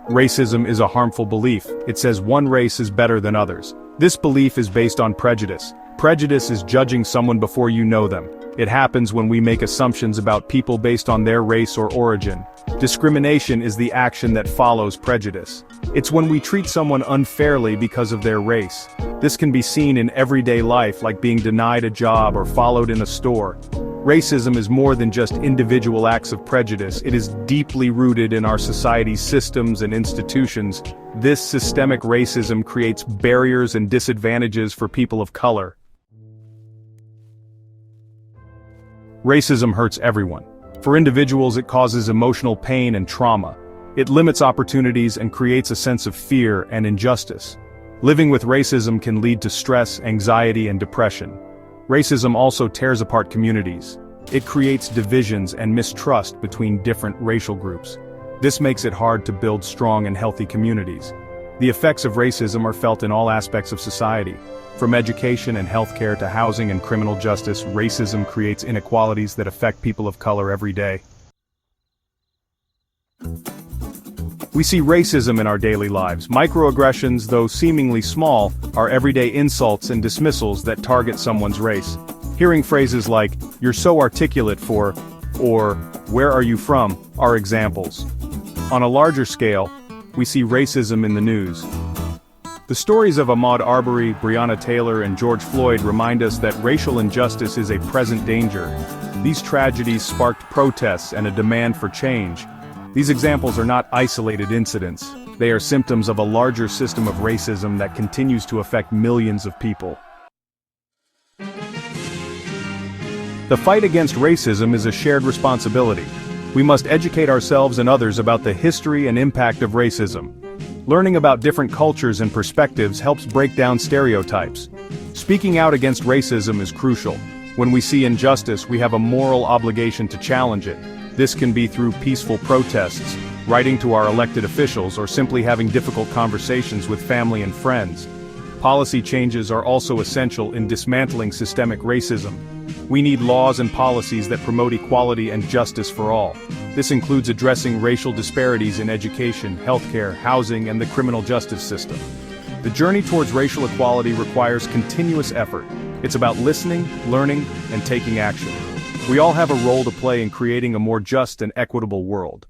Racism is a harmful belief. It says one race is better than others. This belief is based on prejudice. Prejudice is judging someone before you know them. It happens when we make assumptions about people based on their race or origin. Discrimination is the action that follows prejudice. It's when we treat someone unfairly because of their race. This can be seen in everyday life, like being denied a job or followed in a store. Racism is more than just individual acts of prejudice. It is deeply rooted in our society's systems and institutions. This systemic racism creates barriers and disadvantages for people of color. Racism hurts everyone. For individuals, it causes emotional pain and trauma. It limits opportunities and creates a sense of fear and injustice. Living with racism can lead to stress, anxiety, and depression. Racism also tears apart communities. It creates divisions and mistrust between different racial groups. This makes it hard to build strong and healthy communities. The effects of racism are felt in all aspects of society. From education and healthcare to housing and criminal justice, racism creates inequalities that affect people of color every day. We see racism in our daily lives. Microaggressions, though seemingly small, are everyday insults and dismissals that target someone's race. Hearing phrases like, "You're so articulate for," or "Where are you from?" are examples. On a larger scale, we see racism in the news. The stories of Ahmaud Arbery, Breonna Taylor, and George Floyd remind us that racial injustice is a present danger. These tragedies sparked protests and a demand for change. These examples are not isolated incidents. They are symptoms of a larger system of racism that continues to affect millions of people. The fight against racism is a shared responsibility. We must educate ourselves and others about the history and impact of racism. Learning about different cultures and perspectives helps break down stereotypes. Speaking out against racism is crucial. When we see injustice, we have a moral obligation to challenge it. This can be through peaceful protests, writing to our elected officials, or simply having difficult conversations with family and friends. Policy changes are also essential in dismantling systemic racism. We need laws and policies that promote equality and justice for all. This includes addressing racial disparities in education, healthcare, housing, and the criminal justice system. The journey towards racial equality requires continuous effort. It's about listening, learning, and taking action. We all have a role to play in creating a more just and equitable world.